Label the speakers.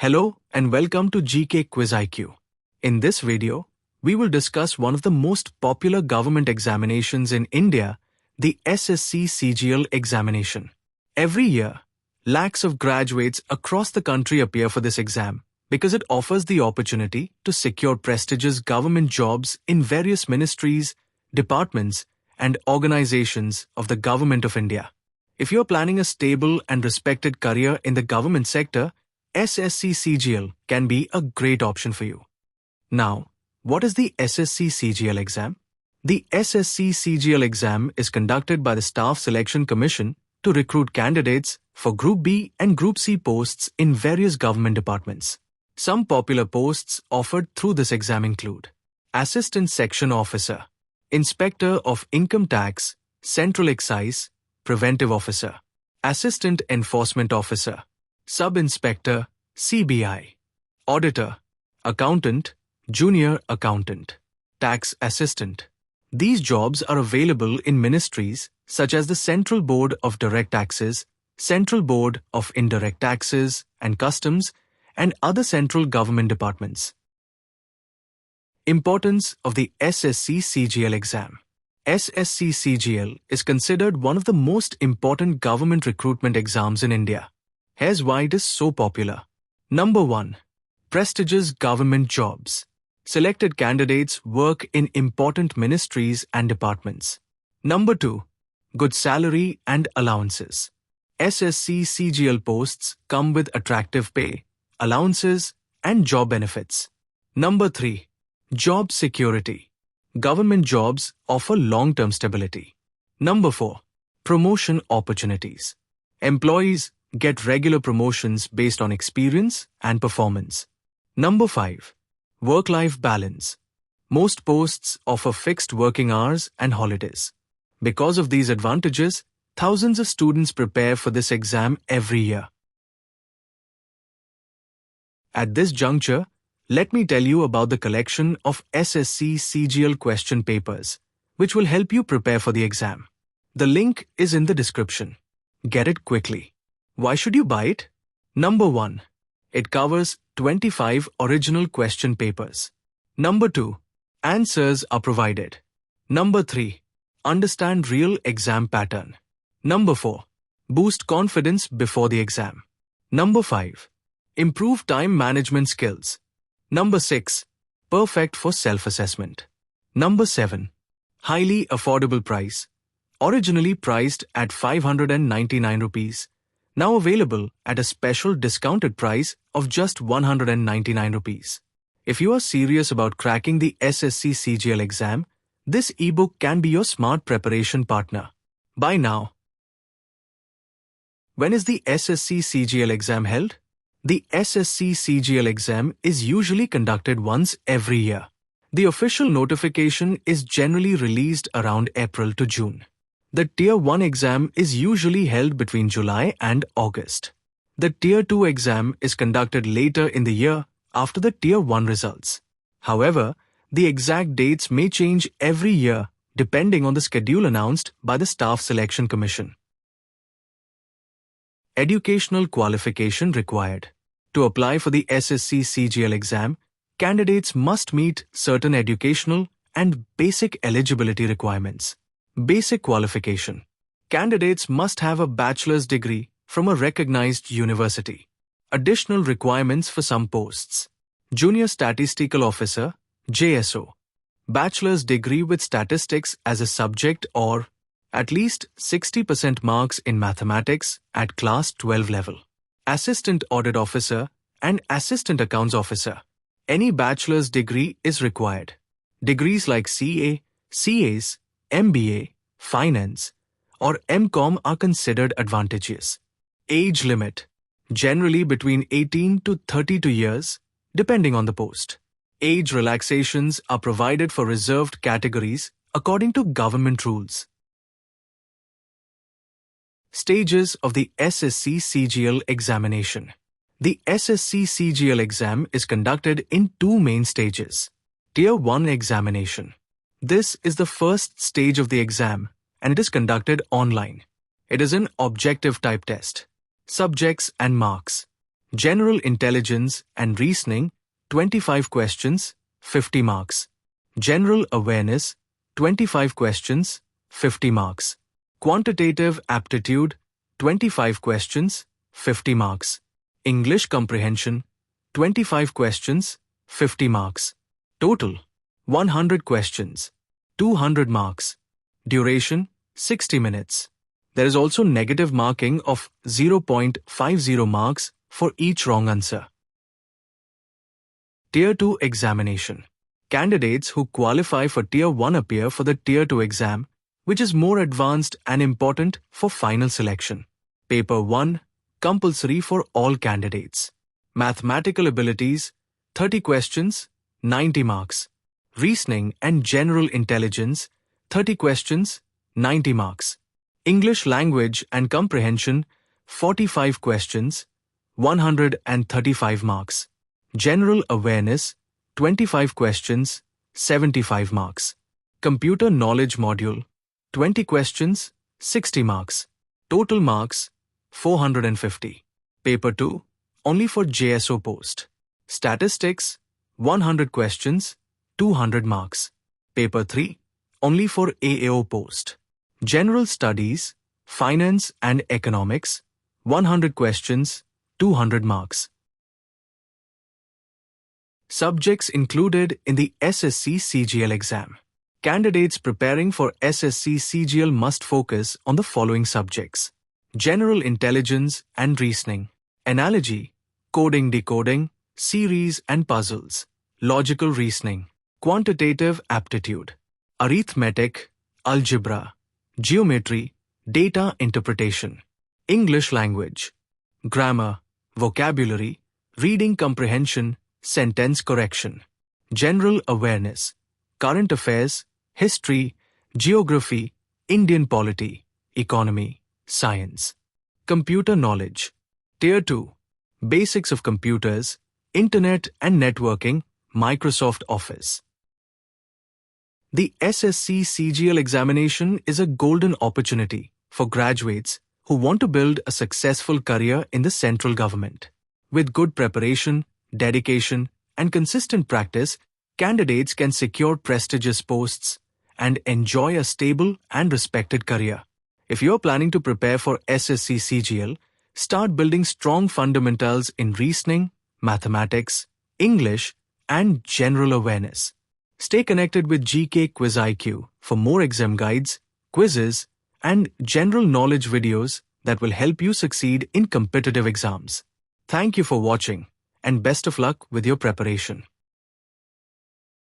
Speaker 1: Hello and welcome to GK Quiz IQ. In this video, we will discuss one of the most popular government examinations in India, the SSC CGL Examination. Every year, lakhs of graduates across the country appear for this exam because it offers the opportunity to secure prestigious government jobs in various ministries, departments, and organizations of the Government of India. If you are planning a stable and respected career in the government sector, SSC CGL can be a great option for you. Now, what is the SSC CGL exam? The SSC CGL exam is conducted by the Staff Selection Commission to recruit candidates for Group B and Group C posts in various government departments. Some popular posts offered through this exam include Assistant Section Officer, Inspector of Income Tax, Central Excise, Preventive Officer, Assistant Enforcement Officer, Sub-Inspector, CBI, Auditor, Accountant, Junior Accountant, Tax Assistant. These jobs are available in ministries such as the Central Board of Direct Taxes, Central Board of Indirect Taxes and Customs, and other central government departments. Importance of the SSC CGL exam. SSC CGL is considered one of the most important government recruitment exams in India. Here's why it is so popular. Number 1. Prestigious government jobs. Selected candidates work in important ministries and departments. Number 2. Good salary and allowances. SSC CGL posts come with attractive pay, allowances, and job benefits. Number 3. Job security. Government jobs offer long-term stability. Number 4. Promotion opportunities. Employees get regular promotions based on experience and performance. Number 5. Work-life balance. Most posts offer fixed working hours and holidays. Because of these advantages, thousands of students prepare for this exam every year. At this juncture, let me tell you about the collection of SSC CGL question papers, which will help you prepare for the exam. The link is in the description. Get it quickly. Why should you buy it? Number 1. It covers 25 original question papers. Number 2. Answers are provided. Number 3. Understand real exam pattern. Number 4. Boost confidence before the exam. Number 5. Improve time management skills. Number 6. Perfect for self-assessment. Number 7. Highly affordable price. Originally priced at 599 rupees. Now available at a special discounted price of just 199 rupees. If you are serious about cracking the SSC CGL exam, this ebook can be your smart preparation partner. Buy now. When is the SSC CGL exam held? The SSC CGL exam is usually conducted once every year. The official notification is generally released around April to June. The Tier 1 exam is usually held between July and August. The Tier 2 exam is conducted later in the year after the Tier 1 results. However, the exact dates may change every year depending on the schedule announced by the Staff Selection Commission. Educational qualification required. To apply for the SSC CGL exam, candidates must meet certain educational and basic eligibility requirements. Basic qualification. Candidates must have a bachelor's degree from a recognized university. Additional requirements for some posts. Junior Statistical Officer, JSO. Bachelor's degree with statistics as a subject or at least 60% marks in mathematics at class 12 level. Assistant Audit Officer and Assistant Accounts Officer. Any bachelor's degree is required. Degrees like CA, CAs, MBA, Finance, or MCom are considered advantageous. Age limit. Generally between 18 to 32 years, depending on the post. Age relaxations are provided for reserved categories according to government rules. Stages of the SSC CGL examination. The SSC CGL exam is conducted in two main stages. Tier 1 examination. This is the first stage of the exam and it is conducted online. It is an objective type test. Subjects and marks. General Intelligence and Reasoning, 25 questions, 50 marks. General Awareness, 25 questions, 50 marks. Quantitative Aptitude, 25 questions, 50 marks. English Comprehension, 25 questions, 50 marks. Total, 100 questions, 200 marks. Duration, 60 minutes. There is also negative marking of 0.50 marks for each wrong answer. Tier 2 Examination. Candidates who qualify for Tier 1 appear for the Tier 2 exam, which is more advanced and important for final selection. Paper 1, compulsory for all candidates. Mathematical abilities, 30 questions, 90 marks. Reasoning and General Intelligence, 30 questions, 90 marks. English Language and Comprehension, 45 questions, 135 marks. General Awareness, 25 questions, 75 marks. Computer Knowledge Module, 20 questions, 60 marks. Total marks, 450. Paper 2, only for JSO post. Statistics, 100 questions, 200 marks. Paper 3, only for AAO post. General Studies, Finance and Economics, 100 questions, 200 marks. Subjects included in the SSC CGL exam. Candidates preparing for SSC CGL must focus on the following subjects: General Intelligence and Reasoning, Analogy, Coding Decoding, Series and Puzzles, Logical Reasoning, Quantitative Aptitude, Arithmetic, Algebra, Geometry, Data Interpretation, English Language, Grammar, Vocabulary, Reading Comprehension, Sentence Correction, General Awareness, Current Affairs, History, Geography, Indian Polity, Economy, Science. Computer Knowledge. Tier 2. Basics of Computers, Internet and Networking, Microsoft Office. The SSC CGL examination is a golden opportunity for graduates who want to build a successful career in the central government. With good preparation, dedication, and consistent practice, candidates can secure prestigious posts and enjoy a stable and respected career. If you're planning to prepare for SSC CGL, start building strong fundamentals in reasoning, mathematics, English, and general awareness. Stay connected with GK Quiz IQ for more exam guides, quizzes, and general knowledge videos that will help you succeed in competitive exams. Thank you for watching, and best of luck with your preparation.